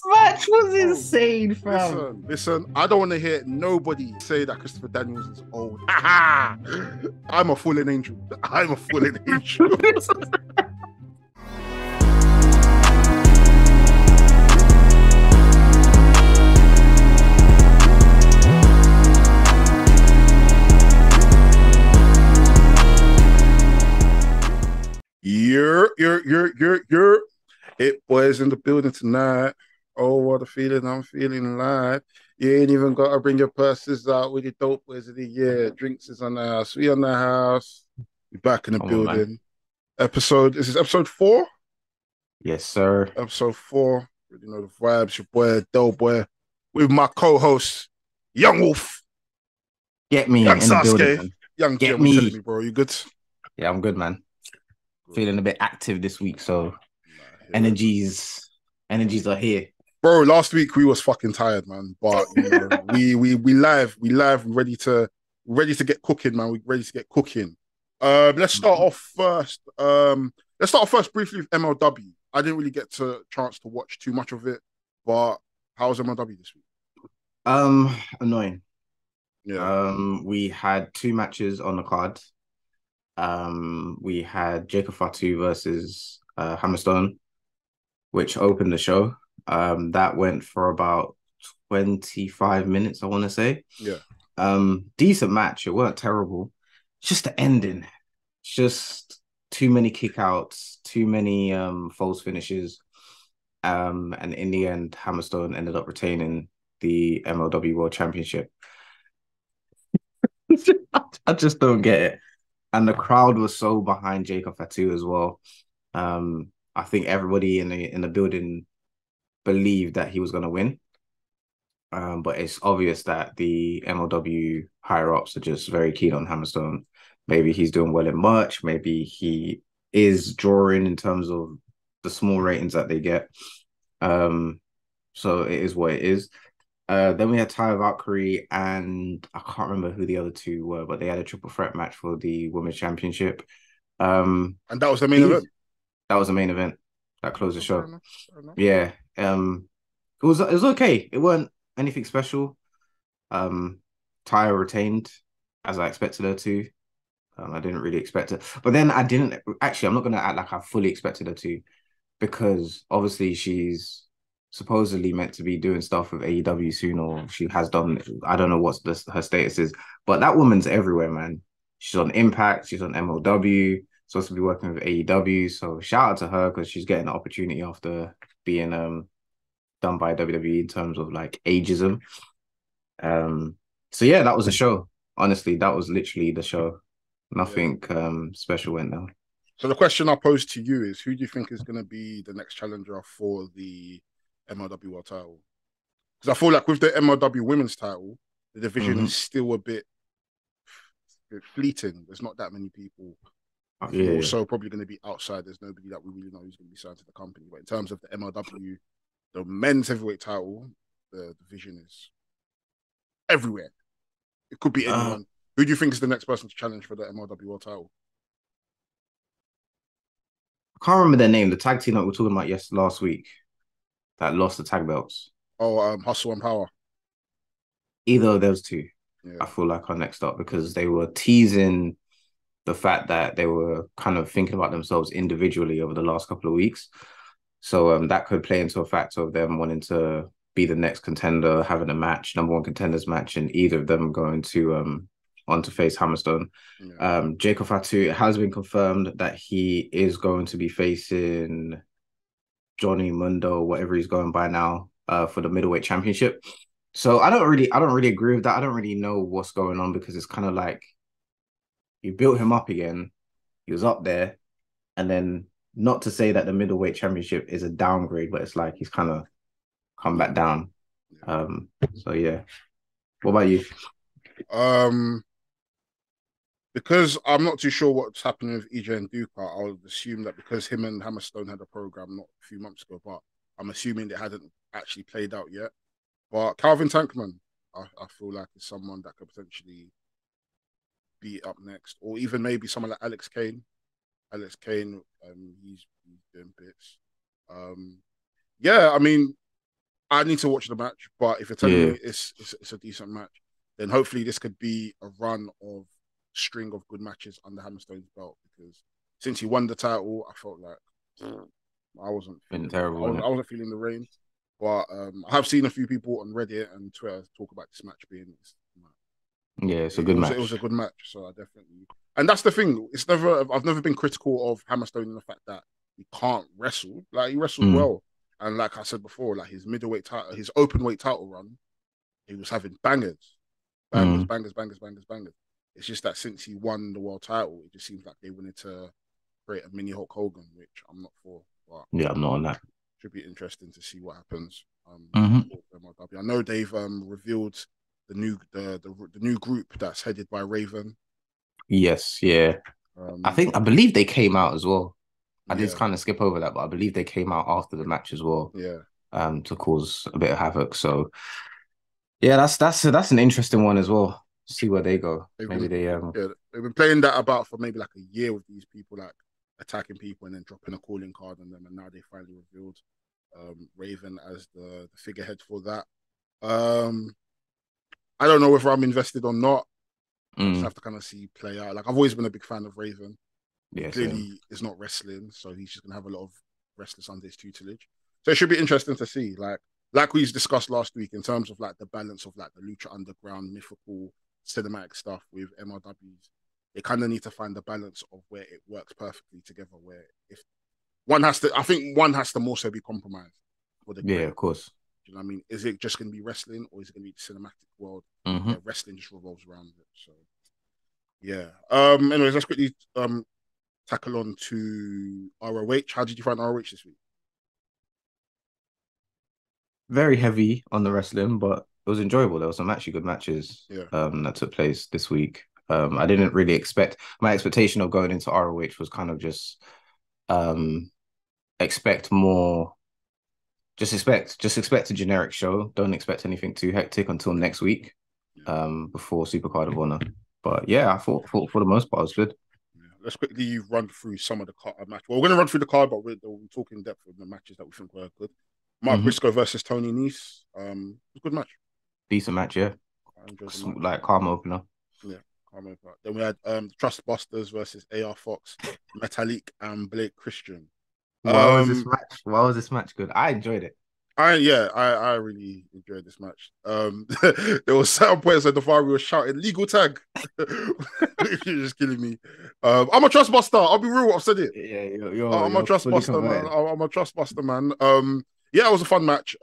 match was Bro, insane, fam. listen. I don't want to hear nobody say that Christopher Daniels is old. I'm a fallen angel. I'm a fallen angel. You're. It boys in the building tonight. Oh, what a feeling I'm feeling alive. You ain't even got to bring your purses out with your dope boys of the year. Drinks is on the house. We on the house. We back in the building. This is episode 4? Yes, sir. Episode 4. You know the vibes. Your boy, Delboy, with my co-host, Young Wolf. Get me Young in Sasuke, the building, man. Young Jem. What you telling me, bro? You good? Yeah, I'm good, man. Feeling a bit active this week, so energies are here. Bro, last week we was fucking tired, man. But you know, we live, ready to get cooking, man. We ready to get cooking. Let's start off first. Let's start off first briefly with MLW. I didn't really get a chance to watch too much of it, but how was MLW this week? Annoying. Yeah. We had 2 matches on the card. We had Jacob Fatu versus Hammerstone, which opened the show. That went for about 25 minutes, I want to say. Yeah. Decent match. It weren't terrible. Just the ending. Just too many kickouts, too many false finishes. And in the end, Hammerstone ended up retaining the MLW World Championship. I just don't get it. And the crowd was so behind Jacob Fatu as well. I think everybody in the building believed that he was going to win. But it's obvious that the MLW higher-ups are just very keen on Hammerstone. Maybe he's doing well in merch. Maybe he is drawing in terms of the small ratings that they get. So it is what it is. Then we had Taya Valkyrie and I can't remember who the other 2 were, but they had a triple threat match for the Women's Championship. And that was the main event? That was the main event. That closed the show. Fair enough. Yeah. It was okay. It weren't anything special. Taya retained as I expected her to. I didn't really expect it. But then I'm not going to act like I fully expected her to, because obviously she's supposedly meant to be doing stuff with AEW soon, or she has done. I don't know what her status is, but that woman's everywhere, man. She's on Impact, she's on MLW, supposed to be working with AEW. So shout out to her, because she's getting the opportunity after being done by WWE in terms of like ageism. So yeah, that was the show. Honestly, that was literally the show. Nothing special went down. So the question I pose to you is, who do you think is going to be the next challenger for the MLW World title? Because I feel like with the MLW Women's title, the division is still a bit fleeting. There's not that many people. Also probably going to be outside. There's nobody that we really know who's going to be signed to the company. But in terms of the MLW, the men's heavyweight title, the division is everywhere. It could be anyone. Who do you think is the next person to challenge for the MLW World title? I can't remember their name. The tag team that we were talking about last week that lost the tag belts. Oh, Hustle and Power. Either of those 2, I feel like are next up, because they were teasing the fact that they were kind of thinking about themselves individually over the last couple of weeks. So that could play into a factor of them wanting to be the next contender, having a match, number 1 contenders match, and either of them going to on to face Hammerstone. Jacob Fatu, it has been confirmed that he is going to be facing Johnny Mundo, whatever he's going by now, for the middleweight championship. So I don't really agree with that. I don't really know what's going on, because it's kind of like you built him up again. He was up there, and then, not to say that the middleweight championship is a downgrade, but it's like he's kind of come back down. So yeah. What about you? Because I'm not too sure what's happening with EJ and Duca, I would assume that because him and Hammerstone had a program not a few months ago, but I'm assuming it hadn't actually played out yet. But Calvin Tankman, I feel like is someone that could potentially be up next, or even maybe someone like Alex Kane. Alex Kane, he's doing bits. Yeah, I mean, I need to watch the match, but if you're telling me it's a decent match, then hopefully this could be a run of string of good matches under Hammerstone's belt. Because since he won the title, I felt like I wasn't feeling terrible. I wasn't feeling the reign. But I have seen a few people on Reddit and Twitter talk about this match being. It's a good match. It was a good match, so I definitely. And that's the thing. I've never been critical of Hammerstone in the fact that he can't wrestle. Like he wrestled well. And like I said before, like his middleweight title, his open weight title run, he was having bangers. Bangers. It's just that since he won the world title, it just seems like they wanted to create a mini Hulk Hogan, which I'm not for. But I'm not on that. Should be interesting to see what happens. I know they've revealed the new group that's headed by Raven. Yes, yeah. I believe they came out as well. I did kind of skip over that, but I believe they came out after the match as well. Yeah. To cause a bit of havoc. So yeah, that's an interesting one as well. See where they go. They've been playing that about for maybe like a year with these people, like attacking people and then dropping a calling card on them, and now they finally revealed Raven as the figurehead for that. I don't know whether I'm invested or not. I just have to kind of see play out. Like I've always been a big fan of Raven. Clearly, it's not wrestling, so he's just gonna have a lot of wrestlers under his tutelage. So it should be interesting to see, like we discussed last week, in terms of like the balance of like the Lucha Underground, mythical, cinematic stuff with MLWs. They kind of need to find the balance of where it works perfectly together. Where if one has to, I think one has to more so be compromised for the of course. Do you know what I mean? Is it just going to be wrestling, or is it going to be the cinematic world where wrestling just revolves around it? So yeah. Anyways, let's quickly tackle on to ROH. How did you find ROH this week? Very heavy on the wrestling, but it was enjoyable. There were some actually good matches that took place this week. I didn't really expect, my expectation of going into ROH was kind of just expect more. Just expect a generic show. Don't expect anything too hectic until next week, before Supercard of Honor. But yeah, I thought for the most part it was good. Let's quickly run through some of the match. Well, we're going to run through the card, but we'll talk in depth of the matches that we think were good. Mark Briscoe versus Tony Nese. It was a good match. Decent match, yeah. Like calm opener. Yeah, calm opener. Then we had Trust Busters versus AR Fox, Metalik, and Blake Christian. Why was this match good? I enjoyed it. I really enjoyed this match. There was certain points that Dafari was shouting legal tag. You're just killing me. I'm a trust buster. I'll be real. I've said it. Yeah, I'm a trust buster, man. I'm a trust buster, man. Yeah, it was a fun match.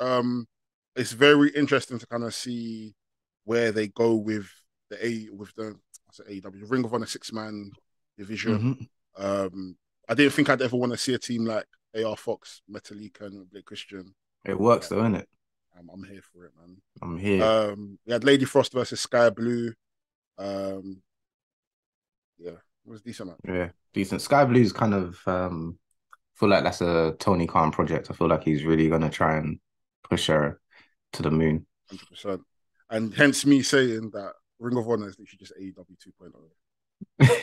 It's very interesting to kind of see where they go with the AEW Ring of Honor 6-man division. I didn't think I'd ever want to see a team like AR Fox, Metallica, and Blake Christian. It works though, isn't it? I'm here for it, man. I'm here. We had Lady Frost versus Sky Blue. Yeah, it was decent, man. Yeah, decent. Sky Blue's kind of feel like that's a Tony Khan project. I feel like he's really gonna try and push her to the moon. 100%. And hence me saying that Ring of Honor is literally just AEW 2.0.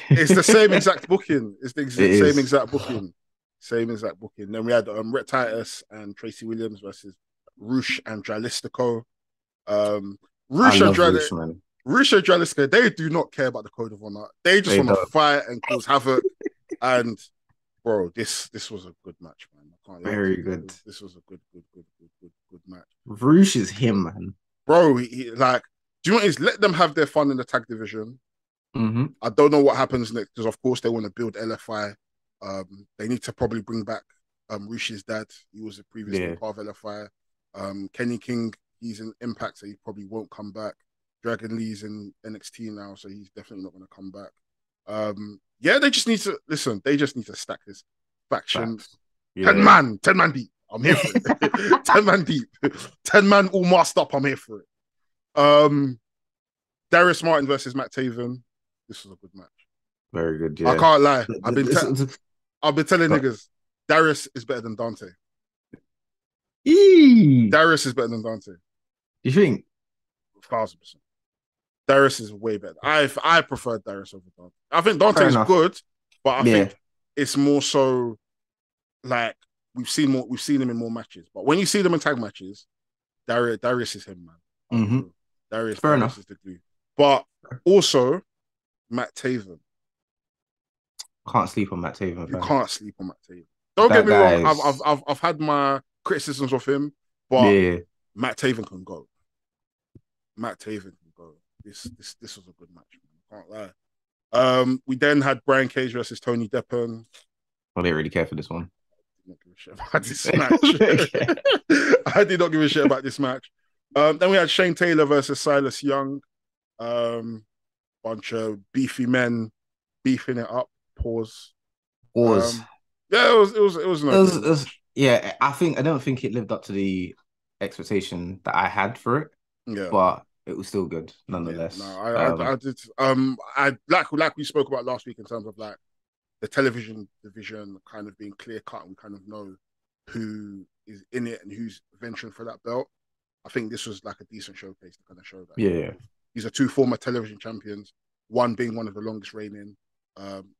It's the same exact booking. It's the same exact booking. Same exact booking. Then we had Rhett Titus and Tracy Williams versus Roosh and Dralistico. Roosh and Dralistico, they do not care about the Code of Honor. They just want to fight and cause havoc. And bro, this was a good match, man. I can't Very good. This was a good match. Roosh is him, man. Bro, do you know what it is? Let them have their fun in the tag division. I don't know what happens next, because of course they want to build LFI. They need to probably bring back Roosh's dad. He was a previous part of LFI. Kenny King, he's in Impact, so he probably won't come back. Dragon Lee's in NXT now, so he's definitely not going to come back. Yeah, they just need to listen. They just need to stack this faction. 10 man deep. I'm here for it. 10 man deep. 10 man all masked up. I'm here for it. Darius Martin versus Matt Taven. This was a good match. Very good. Yeah. I can't lie. I've been telling niggas Darius is better than Dante. Darius is better than Dante. You think? 1,000%. Darius is way better. I prefer Darius over Dante. I think Dante is good, but I think it's more so like we've seen him in more matches. But when you see them in tag matches, Darius is him, man. Mm-hmm. Darius enough. is the glue. But also, Matt Taven. Can't sleep on Matt Taven. You fam. can't sleep on Matt Taven. Don't get me wrong. I've had my criticisms of him, but Matt Taven can go. Matt Taven can go. This was a good match, man. I can't lie. We then had Brian Cage versus Tony Deppen. I didn't really care for this one. I did not give a shit about this match. I did not give a shit about this match. Then we had Shane Taylor versus Silas Young. Bunch of beefy men beefing it up. Pause. Yeah, it was yeah, I don't think it lived up to the expectation that I had for it. Yeah, but it was still good nonetheless. Yeah, no, I did. I like we spoke about last week in terms of like the television division kind of being clear cut, and we kind of know who is in it and who's venturing for that belt. I think this was like a decent showcase to kind of show that. Yeah, these are two former television champions. One being one of the longest reigning.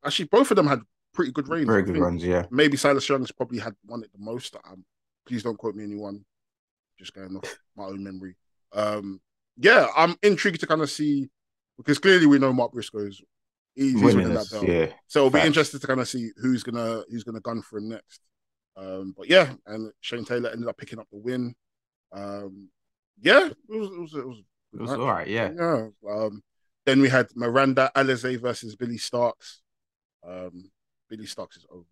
Actually, both of them had pretty good reigns. Very good runs, yeah. Maybe Silas Young's probably had won it the most. Please don't quote me anyone. Just going off my own memory. Yeah, I'm intrigued to kind of see, because clearly we know Mark Briscoe's he's winning that belt. Yeah. So it'll be interesting to kind of see who's gonna gun for him next. But yeah, and Shane Taylor ended up picking up the win. Yeah, it was all right. Yeah. Yeah. Then we had Miranda Alizé versus Billy Starks. Billy Starks is over.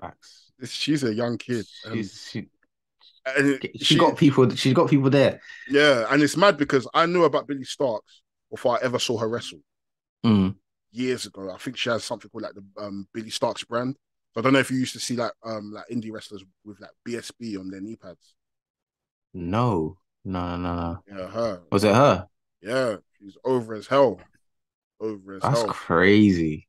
Facts. She's a young kid. She's got people there. Yeah, and it's mad because I knew about Billy Starks before I ever saw her wrestle. Years ago. I think she has something called like the Billy Starks brand. So I don't know if you used to see like indie wrestlers with like BSB on their knee pads. No. Yeah, her. Was it her? Yeah, she's over as hell. That's crazy.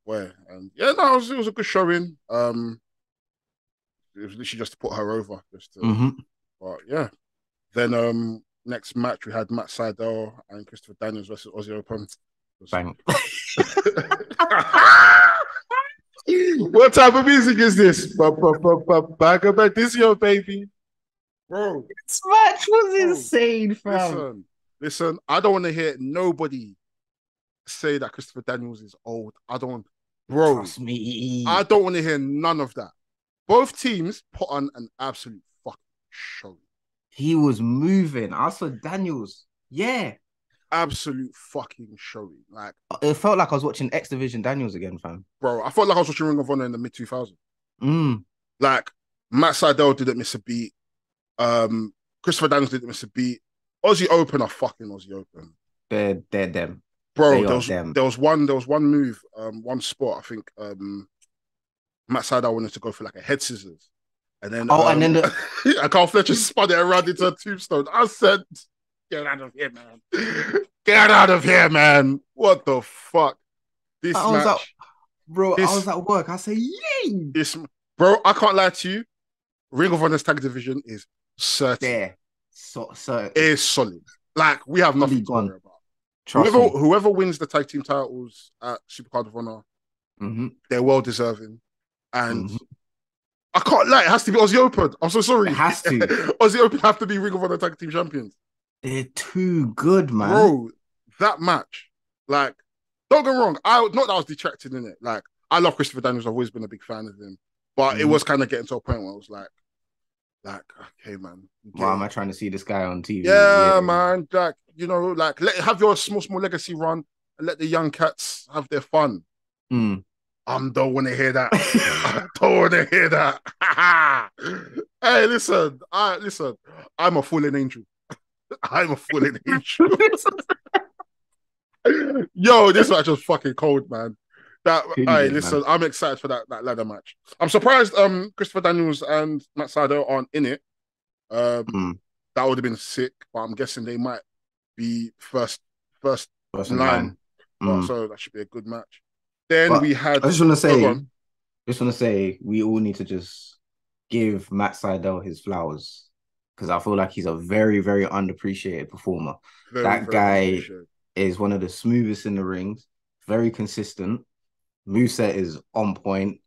Where? And yeah, no, it was a good showing. It was literally just to put her over. But yeah. Then next match we had Matt Sydal and Christopher Daniels versus Aussie Open. Bang. What type of music is this? Back about this year, baby. Bro. This match was insane, fam. Listen, I don't want to hear nobody say that Christopher Daniels is old. Trust me. I don't want to hear none of that. Both teams put on an absolute fucking show. He was moving. I saw Daniels. Yeah. Absolute fucking showing. Like, it felt like I was watching X Division Daniels again, fam. Bro, I felt like I was watching Ring of Honor in the mid-2000s. Like, Matt Sydal didn't miss a beat. Christopher Daniels didn't miss a beat. Aussie Open are fucking Aussie Open. They're them. Bro, there was one move, one spot, I think Matt Sydal wanted to go for like a head scissors. And then and then Carl Fletcher spun it around into a tombstone. I said, get out of here, man. Get out of here, man. What the fuck? This match. I was at work. I say, yay. Bro, I can't lie to you. Ring of Honor's tag division is certain. There. It is solid. Like, we have nothing to worry about. Whoever wins the tag team titles at Supercard of Honor, they're well deserving. And I can't lie, it has to be Aussie Open. I'm so sorry. It has to. Aussie Open have to be Ring of Honor tag team champions. They're too good, man. Bro, that match, like, don't get me wrong. Not that I was detracted in it. Like, I love Christopher Daniels. I've always been a big fan of him. But it was kind of getting to a point where I was like, okay, man. Why am I trying to see this guy on TV? Yeah, man. Like, you know, like, have your small legacy run and let the young cats have their fun. I don't want to hear that. I don't want to hear that. Hey, listen. I'm a fallen angel. I'm a fallen angel. Yo, this match was fucking cold, man. Listen, I'm excited for that ladder match. I'm surprised Christopher Daniels and Matt Sydal aren't in it. That would have been sick, but I'm guessing they might be first in line. So that should be a good match. Then we had. I just want to say, we all need to just give Matt Sydal his flowers, because I feel like he's a very, very underappreciated performer. That guy is one of the smoothest in the rings, very consistent. Moveset is on point.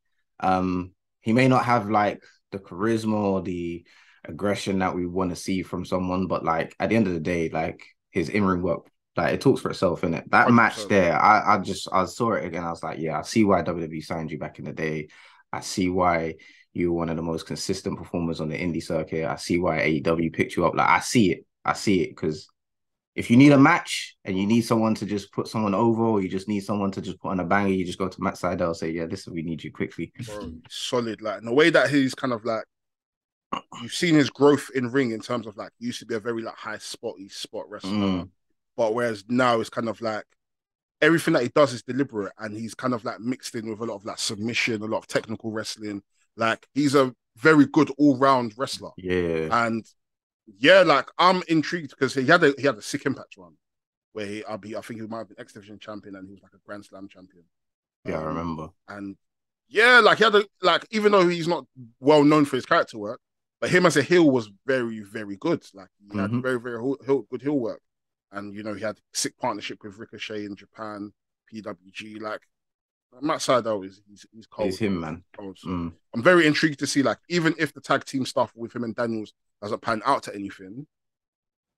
He may not have like the charisma or the aggression that we want to see from someone. But like at the end of the day, like his in-ring work, like it talks for itself, innit? That 100%. match there, I saw it again. I was like, yeah, I see why WWE signed you back in the day. I see why you were one of the most consistent performers on the indie circuit. I see why AEW picked you up. Like I see it. Because if you need a match and you need someone to just put someone over, or you just need someone to just put on a banger, you just go to Matt Sydal and say, yeah, listen, we need you quickly. Bro, solid. Like, in the way that he's kind of like, you've seen his growth in ring in terms of like, he used to be a very like high spot wrestler. But whereas now it's kind of like, everything that he does is deliberate, and he's kind of like mixed in with a lot of like submission, a lot of technical wrestling. Like, he's a very good all-round wrestler. Yeah. And yeah, like I'm intrigued because he had a sick Impact run where I think he might have been X Division champion and he was like a Grand Slam champion. Yeah, I remember. And yeah, like he had even though he's not well known for his character work, but him as a heel was very, very good. Like he had very, very good heel work. And you know, he had sick partnership with Ricochet in Japan, PWG. Like Matt Sydal he's cold. He's him, man. So I'm very intrigued to see, like, even if the tag team stuff with him and Daniels doesn't pan out to anything,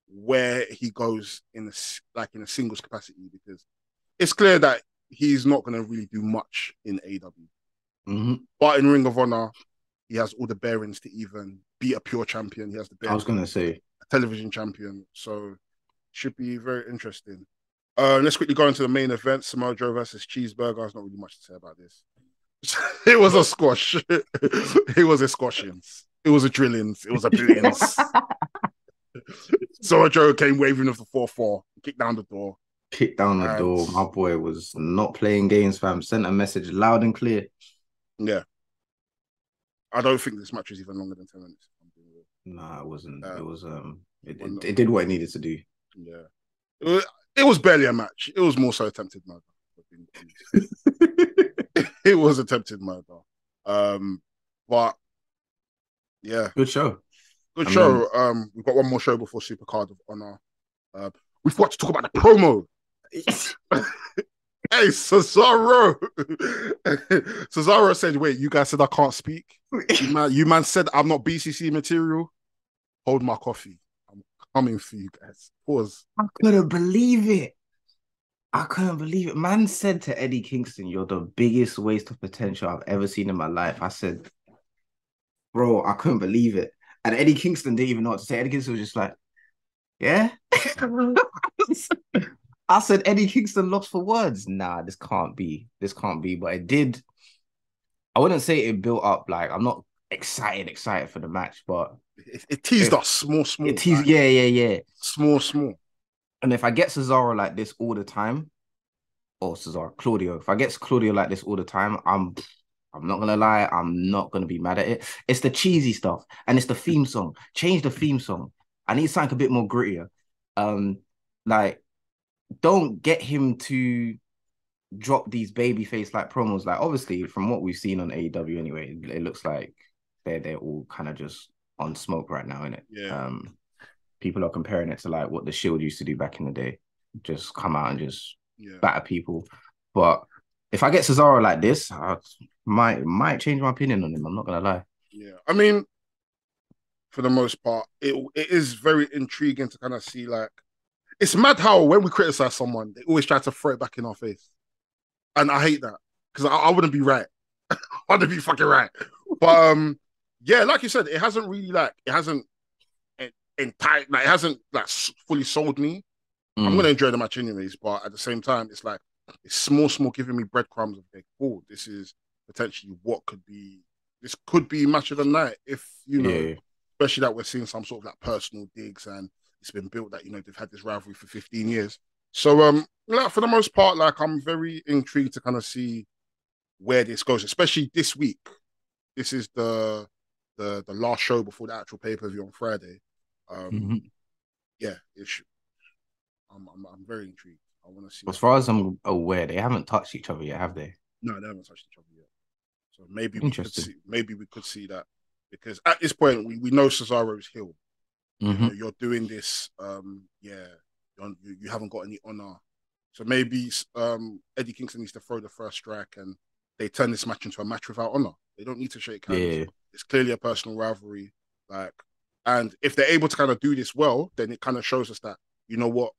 where he goes in a singles capacity, because it's clear that he's not going to really do much in AEW. But in Ring of Honor, he has all the bearings to even be a pure champion. He has the bearings. I was going to say a television champion. So should be very interesting. Let's quickly go into the main event: Samoa Joe versus Cheeseburger. There's not really much to say about this. It was a squash. It was a squashings. It was a drillings. It was a billings. Samoa Joe came waving of the 4-4, kicked down the door. My boy was not playing games, fam. Sent a message loud and clear. Yeah. I don't think this match was even longer than 10 minutes. Nah, it wasn't. It did what it needed to do. Yeah. It was barely a match. It was more so attempted murder. It was attempted murder. But yeah. Good show. Good show. We've got one more show before Supercard of Honor. We've got to talk about the promo. Hey, Cesaro. Cesaro said, wait, you guys said I can't speak? You man said I'm not BCC material? Hold my coffee. I'm coming for you guys. Pause. I couldn't believe it. Man said to Eddie Kingston, you're the biggest waste of potential I've ever seen in my life. I said, bro, I couldn't believe it. And Eddie Kingston didn't even know what to say. Eddie Kingston was just like, yeah? I said, Eddie Kingston lost for words. Nah, this can't be. But it did. I wouldn't say it built up. Like, I'm not excited for the match, but it teased us small. It teased, yeah. Small. And if I get Cesaro like this all the time, Claudio, if I get Claudio like this all the time, I'm not gonna lie, I'm not gonna be mad at it. It's the cheesy stuff, and it's the theme song. Change the theme song. I need something a bit more grittier. Like, don't get him to drop these babyface like promos. Like, obviously, from what we've seen on AEW anyway, it looks like they're all kind of just on smoke right now, innit? Yeah. People are comparing it to like what the Shield used to do back in the day. Just come out and just batter people. But if I get Cesaro like this, I might change my opinion on him. I'm not gonna lie. Yeah, I mean, for the most part, it is very intriguing to kind of see, like, it's mad how when we criticize someone, they always try to throw it back in our face, and I hate that because I wouldn't be right. I wouldn't be fucking right. But yeah, like you said, it hasn't fully sold me. I'm gonna enjoy the match anyways, but at the same time, it's like it's small, giving me breadcrumbs of like, oh, this is potentially this could be match of the night if especially that we're seeing some sort of like personal digs and it's been built that they've had this rivalry for 15 years. So like, for the most part, like, I'm very intrigued to kind of see where this goes, especially this week. This is the last show before the actual pay-per-view on Friday. Yeah, I'm very intrigued. I want to see. As far as I'm aware, they haven't touched each other yet, have they? No, they haven't touched each other yet. So maybe we could see that, because at this point we know Cesaro's heel. You're doing this. You haven't got any honor. So maybe Eddie Kingston needs to throw the first strike and they turn this match into a match without honor. They don't need to shake hands. Yeah. It's clearly a personal rivalry. Like, And if they're able to kind of do this well, then it kind of shows us that, you know what,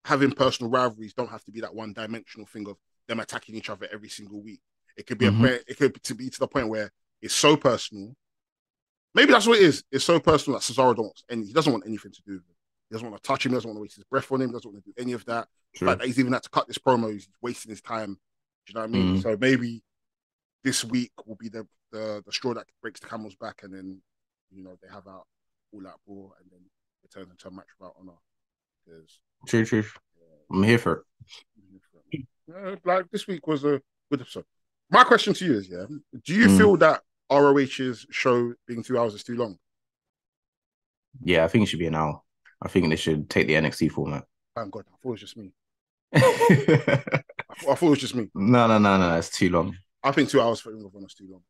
having personal rivalries don't have to be that one-dimensional thing of them attacking each other every single week. It could be it could be to the point where it's so personal. Maybe that's what it is. It's so personal that Cesaro he doesn't want anything to do with it. He doesn't want to touch him. He doesn't want to waste his breath on him. He doesn't want to do any of that. True. The fact that he's even had to cut this promo, he's wasting his time. Do you know what I mean? So maybe this week will be the straw that breaks the camel's back, and then, you know, they have out all that ball, and then it turns into a match without honor. True. I'm here for it. Like, this week was a good episode. My question to you is, do you feel that ROH's show being 2 hours is too long? Yeah, I think it should be an hour. I think they should take the NXT format. Thank God, I thought it was just me. I thought it was just me. No, it's too long. I think 2 hours for Ring of Honor is too long.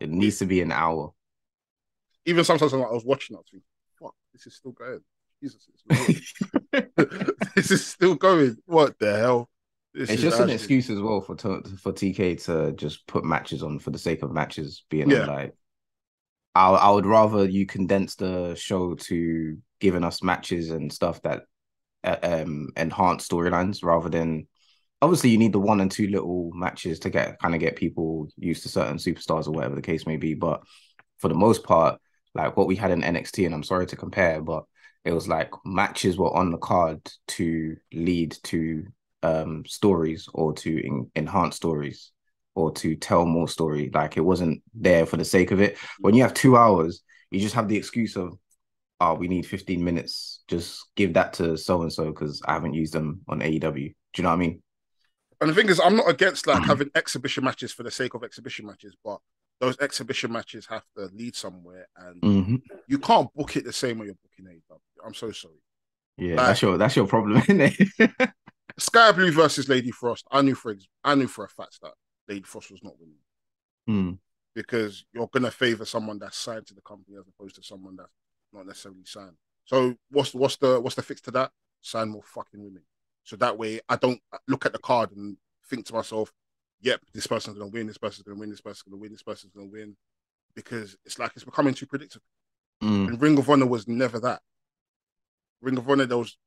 It needs to be an hour. Even sometimes when I was watching it, I think, fuck, this is still going. Jesus, this is still going. What the hell? It's just an excuse as well for TK to just put matches on for the sake of matches being like. I would rather you condense the show to giving us matches and stuff that enhance storylines rather than, obviously you need the 1 and 2 little matches to get people used to certain superstars or whatever the case may be. But for the most part, like what we had in NXT, and I'm sorry to compare, but it was like matches were on the card to lead to stories or to enhance stories or to tell more story. Like, it wasn't there for the sake of it. When you have 2 hours, you just have the excuse of, oh, we need 15 minutes. Just give that to so-and-so because I haven't used them on AEW. Do you know what I mean? And the thing is, I'm not against like having exhibition matches for the sake of exhibition matches, but those exhibition matches have to lead somewhere, and you can't book it the same way you're booking AEW. I'm so sorry. Yeah, like, that's your problem, isn't it? Sky Blue versus Lady Frost. I knew for a fact that Lady Frost was not winning because you're gonna favor someone that's signed to the company as opposed to someone that's not necessarily signed. So what's the fix to that? Sign more fucking women. So that way I don't look at the card and think to myself, yep, this person's gonna win, this person's gonna win, this person's gonna win, this person's gonna win, because it's like it's becoming too predictable. And Ring of Honor was never that. Ring of Honor, there was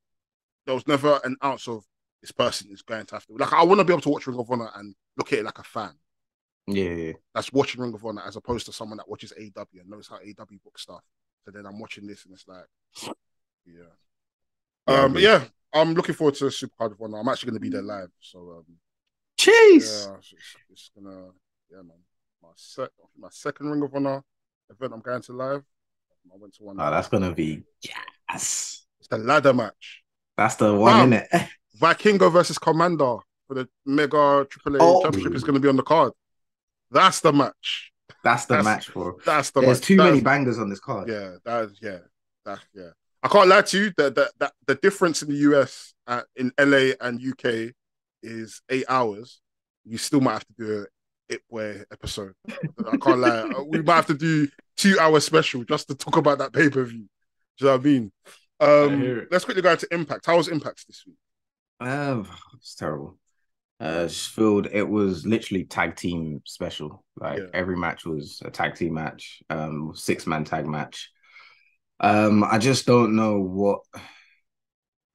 never an ounce of this person is going to have to, like, I want to be able to watch Ring of Honor and look at it like a fan. Yeah. That's watching Ring of Honor as opposed to someone that watches AEW and knows how AEW book stuff. So then I'm watching this and it's like, but yeah, I'm looking forward to Supercard of Honor. I'm actually going to be there live. So, cheese. Yeah, it's gonna, man. My second Ring of Honor event I'm going to live. I went to one. Oh, that's gonna be yes. It's the ladder match. That's the one, innit? Vikingo versus Commander for the Mega AAA Championship is going to be on the card. That's the match. That's the match, bro. That's the There's match. too many bangers on this card. Yeah. I can't lie to you. The difference in the US, in LA and UK, is 8 hours. You still might have to do a It Boy episode. I can't lie. We might have to do 2 hour special just to talk about that pay-per-view. Do you know what I mean? Let's quickly go into Impact. How was Impact this week? It's terrible. It was literally tag team special. Like every match was a tag team match, 6-man tag match. I just don't know what.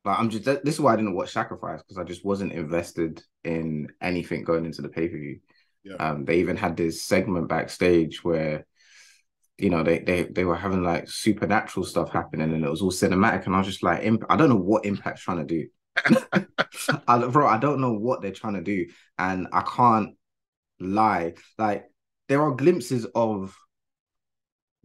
Like, this is why I didn't watch Sacrifice, because I just wasn't invested in anything going into the pay-per-view. They even had this segment backstage where, you know, they were having like supernatural stuff happening and it was all cinematic, and I was just like, I don't know what Impact's trying to do. I don't know what they're trying to do, and I can't lie. Like, there are glimpses of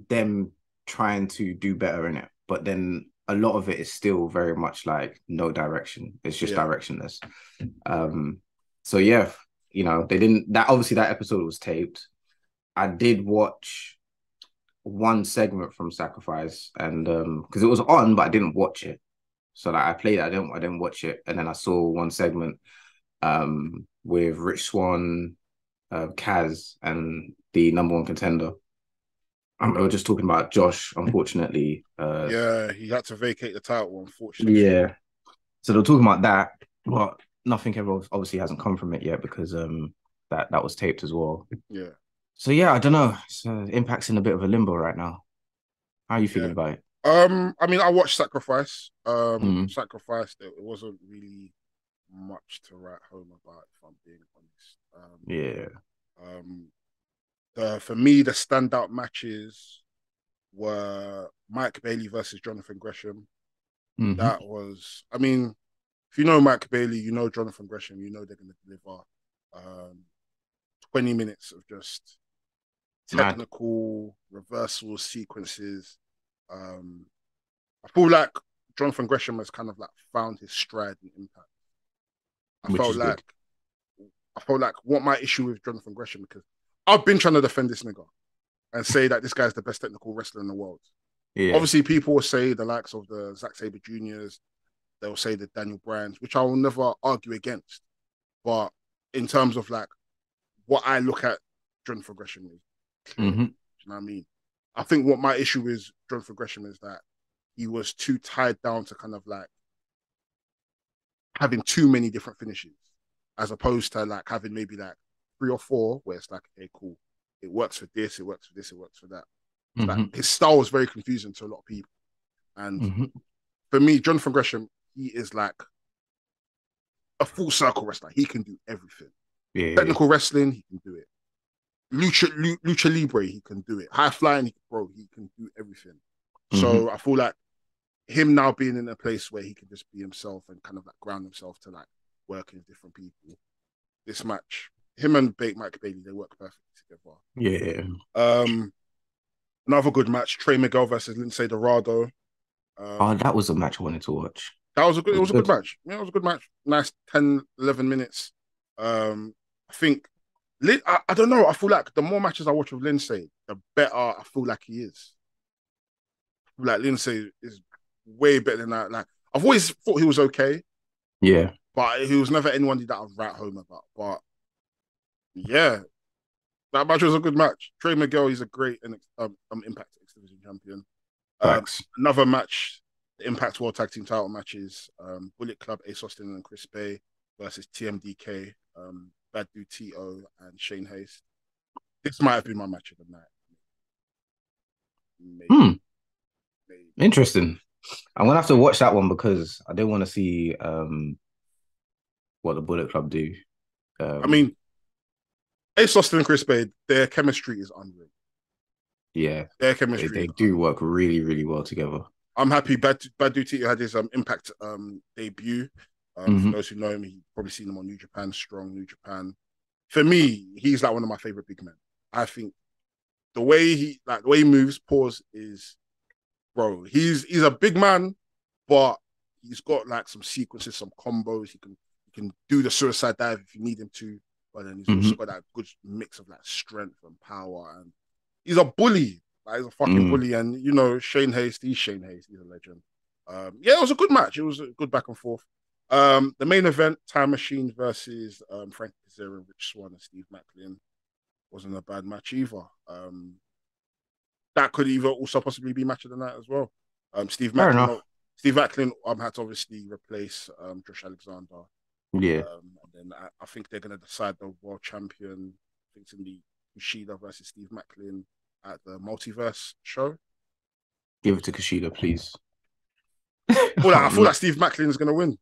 them trying to do better in it, but then a lot of it is still very much like no direction. It's just directionless. So yeah, you know, they didn't. That obviously that episode was taped. I did watch one segment from Sacrifice, and because it was on, but I didn't watch it. So like I played it, I didn't watch it, and then I saw one segment with Rich Swann, Kaz, and the number one contender. We were just talking about Josh, unfortunately. He had to vacate the title, unfortunately. Yeah. So they were talking about that, but nothing ever obviously hasn't come from it yet because that was taped as well. Yeah. So yeah, I don't know. Impact's in a bit of a limbo right now. How are you Yeah. feeling about it? I mean, I watched Sacrifice. Mm. Sacrifice. It wasn't really much to write home about, if I'm being honest. Yeah. Um, for me, the standout matches were Mike Bailey versus Jonathan Gresham. Hmm. That was, I mean, if you know Mike Bailey, you know Jonathan Gresham, you know they're going to deliver 20 minutes of just Mad. technical reversal sequences. Um, I feel like Jonathan Gresham has kind of like found his stride and impact. I Which felt is like good. I felt like what my issue with Jonathan Gresham, because I've been trying to defend this nigga and say that this guy's the best technical wrestler in the world. Yeah. Obviously, people will say the likes of the Zack Sabre Juniors, they'll say the Daniel Bryans, which I will never argue against. But in terms of like what I look at Jonathan Gresham is clear. Hmm. You know what I mean? I think what my issue is Jonathan Gresham is that he was too tied down to kind of like having too many different finishes, as opposed to like having maybe like 3 or 4 where it's like, okay, cool. It works for this, it works for this, it works for that. So like Hmm. his style was very confusing to a lot of people. And Hmm. for me, Jonathan Gresham, he is like a full circle wrestler. He can do everything. Yeah. Technical wrestling, he can do it. Lucha Libre, he can do it. High flying, bro, he can do everything. Hmm. So I feel like him now being in a place where he can just be himself and kind of like ground himself to like working with different people. This match, him and Mike Bailey, they work perfectly together. Yeah. Um, Another good match, Trey Miguel versus Lindsay Dorado. Oh, Um, that was a match I wanted to watch. that was a good. It Was was it a good good? match. Yeah, it was a good match. Nice 10, 11 minutes. I think. I don't know. I feel like the more matches I watch with Lindsay, the better I feel like he is. Like Lindsay is way better than that. Like I've always thought he was okay, Yeah. but he was never anyone that I'd write home about. But yeah, that match was a good match. Trey Miguel, he's a great Impact X Division champion. Facts. Another match, the Impact World Tag Team Title matches. Bullet Club, Ace Austin and Chris Bay versus TMDK, Bad Dude Tito and Shane Hayes. This might have been my match of the night. Maybe, Hmm. maybe. Interesting. I'm gonna have to watch that one because I do want to see what the Bullet Club do. I Um, mean, Ace Austin and Chris Bay, their chemistry is unreal. yeah, Their they, chemistry they is do unreal. work really, really well together. I'm happy Badu Tito had his Impact debut. For Hmm. those who know him, you've probably seen him on New Japan Strong, New Japan. For me, he's like one of my favorite big men. I think the way he moves, pause is bro. He's a big man, but he's got like some sequences, some combos. He can do the suicide dive if you need him to, but then he's also Hmm. got that good mix of like strength and power. And he's a bully. Like, he's a fucking Mm. bully. And you know, Shane Hayes, he's Shane Hayes. He's a legend. Yeah, it was a good match. It was a good back and forth. The main event, Time Machine versus Frankie Kazarian, Rich Swann, and Steve Macklin, wasn't a bad match either. That could either also possibly be match of the night as well. Steve Fair Macklin, enough. Steve Macklin had to obviously replace Josh Alexander, Yeah. and then I think they're going to decide the world champion. I think it's in the Kushida versus Steve Macklin at the Multiverse show. Give it to Kushida, please. I I'm feel not. like Steve Macklin is going to win.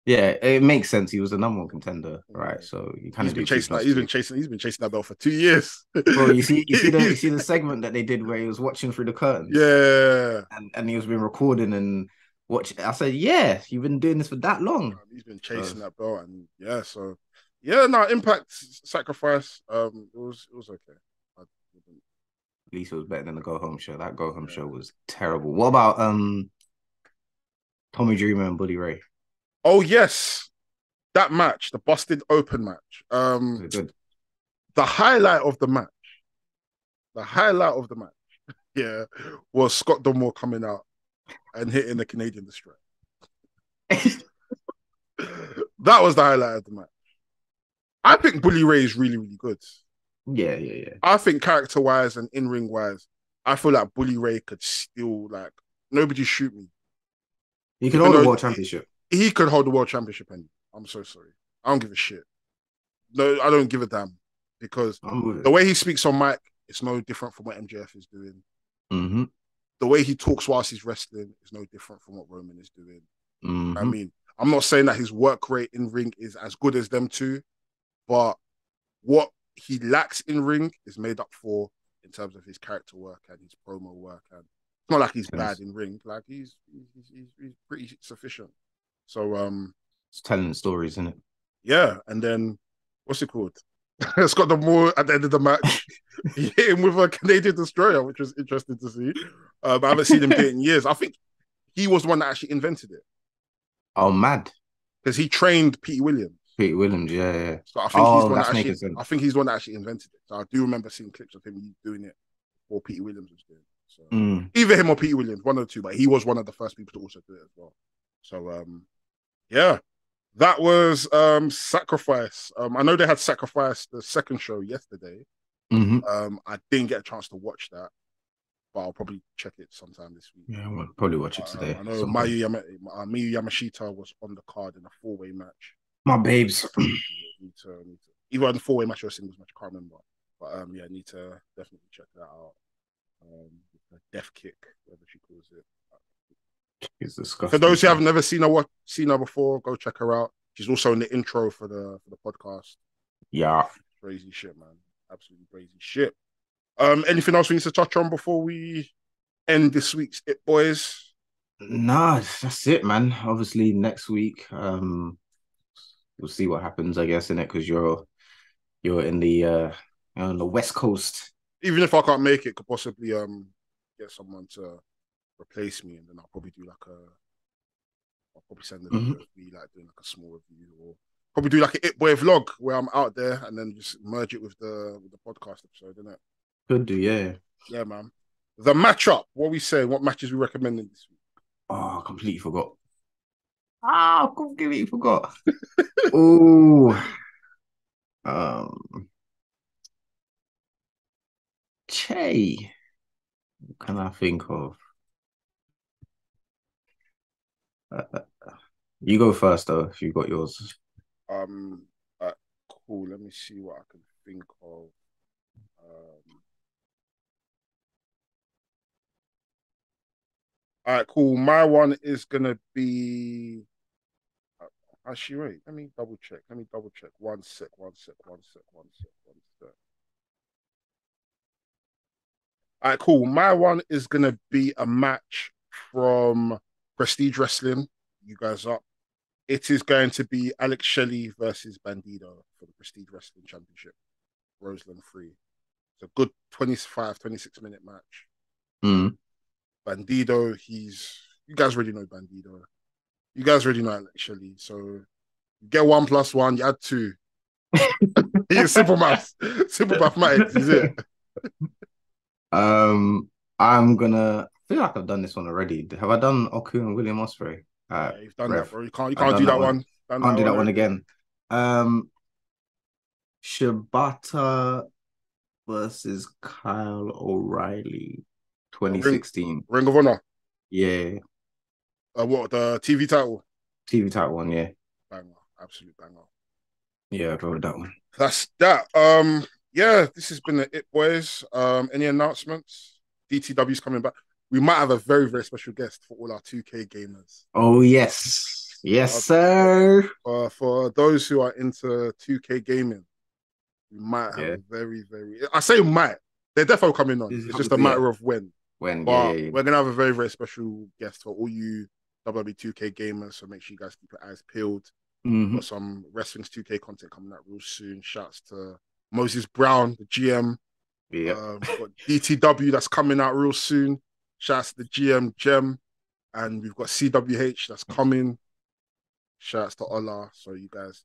Yeah, it makes sense. He was the number one contender, right? Yeah. So you kind He's of been do two chasing that. plus two. He's been chasing that belt for 2 years. Bro, you see the segment that they did where he was watching through the curtains Yeah. and he was being recording and watching. I said, yeah, you've been doing this for that long. He's been So chasing that belt, and yeah, so yeah, no Impact Sacrifice. It was okay. I at least it was better than the go home show. That go home show yeah. was terrible. What about Tommy Dreamer and Buddy Ray? Oh yes, that match, the busted open match. Was it good? The highlight of the match, the highlight of the match, yeah, was Scott Dunmore coming out and hitting the Canadian Destroyer. That was the highlight of the match. I think Bully Ray is really, really good. Yeah, yeah, yeah. I think character wise and in ring wise, I feel like Bully Ray could still like nobody shoot me. You can Even hold a though world championship. he could hold the world championship, and I'm so sorry. I don't give a shit. No, I don't give a damn because I'm with the it. way he speaks on mic, it's no different from what MJF is doing. Mm-hmm. the way he talks whilst he's wrestling is no different from what Roman is doing. Mm-hmm. I mean, I'm not saying that his work rate in ring is as good as them two, but what he lacks in ring is made up for in terms of his character work and his promo work. And it's not like he's bad in ring; like he's pretty sufficient. So it's telling stories, isn't it? Yeah, and then what's it called? Scott D'Amore at the end of the match, he hit him with a Canadian destroyer, which was interesting to see. I haven't seen him do it in years. I think he was the one that actually invented it. Oh, mad! Because he trained Pete Williams. Pete Williams, yeah. So I think he's the one that actually. I think he's the one that actually invented it. So I do remember seeing clips of him doing it before Pete Williams was doing it. So either him or Pete Williams, one of the two, but he was one of the first people to also do it as well. So yeah. That was Sacrifice. I know they had Sacrifice, the second show yesterday. I didn't get a chance to watch that, but I'll probably check it sometime this week. Yeah, I'll probably watch it today. I know Miyu Yamashita was on the card in a 4-way match. My babes. Need to either on the 4-way match or a singles match, I can't remember. But yeah, I need to definitely check that out. Death Kick, whatever she calls it. It's disgusting. For those who have never seen her before, go check her out. She's also in the intro for the podcast. Yeah, crazy shit, man. Absolutely crazy shit. Anything else we need to touch on before we end this week's It Boys? Nah, that's it, man. Obviously, next week, we'll see what happens, I guess, in it, because you're in the on the West Coast. Even if I can't make it, could possibly get someone to replace me, and then I'll probably do I'll probably send them me like doing like a small review, or probably do like an It Boy vlog where I'm out there and then just merge it with the podcast episode, innit? Could do, yeah. Yeah, man. The matchup, what we say, what matches we recommending this week? Oh, I completely forgot. Completely forgot. Oh, Che. What can I think of? You go first, though, if you got yours. Cool. Let me see what I can think of. All right, cool. My one is gonna be. Actually, wait. Let me double check. One sec. All right, cool. My one is gonna be a match from Prestige Wrestling. You guys up? It is going to be Alex Shelley versus Bandido for the Prestige Wrestling Championship. Roseland 3. It's a good 25, 26-minute match. Bandido, you guys already know Bandido. You guys already know Alex Shelley. So you get 1 + 1, you add 2. It's simple maths. Simple mathematics, is it? I'm gonna. I feel like I've done this one already. Have I done Oku and William Ospreay? Yeah, you've done that, bro. You can't do that one. Can't do that one again. Shibata versus Kyle O'Reilly, 2016. Ring of Honor. Yeah. What, the TV title? TV title one, yeah. Banger. Absolute banger. Yeah, I'd go with that one. That's that. Yeah, this has been the It Boys. Any announcements? DTW's coming back. We might have a very, very special guest for all our 2K gamers. Oh, yes. Yes, sir. For those who are into 2K gaming, we might have a very, very... I say might. They're definitely coming on. It's just a matter of when. When, but we're going to have a very, very special guest for all you WWE 2K gamers, so make sure you guys keep your eyes peeled. Got some Wrestling's 2K content coming out real soon. Shouts to Moses Brown, the GM. Yeah. Got DTW that's coming out real soon. Shouts to the GM, Jem. And we've got CWH that's coming. Shouts to Ola. So you guys,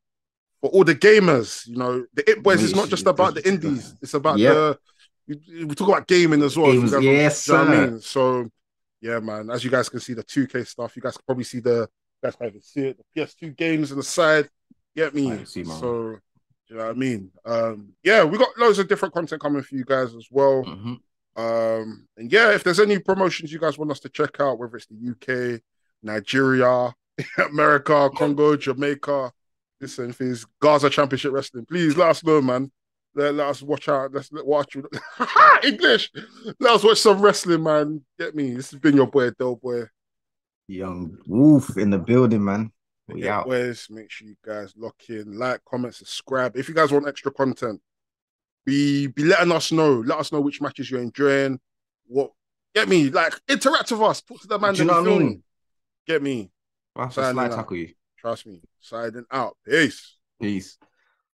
for all the gamers, you know, the It Boys is not just about the indies. It's about we talk about gaming as well. Games, yes, sir. You know what I mean? So, yeah, man. As you guys can see, the 2K stuff. You guys can probably see you guys can't even see it. The PS2 games on the side. Get me? So, you know what I mean? Yeah, we got loads of different content coming for you guys as well. And yeah, if there's any promotions you guys want us to check out, whether it's the UK, Nigeria, America, Congo, Jamaica, listen, if it's Gaza Championship Wrestling, please let us know, man. Let us watch out. Let's watch English. Let us watch some wrestling, man. Get me. This has been your boy Delboy. Young Wolf in the building, man. We out. Boys, make sure you guys lock in, like, comment, subscribe. If you guys want extra content, be letting us know. Let us know which matches you're enjoying. What get me? Like, interact with us. Talk to the man. Do you know what I mean? Get me. I'll slide tackle you. Trust me. Signing out. Peace. Peace.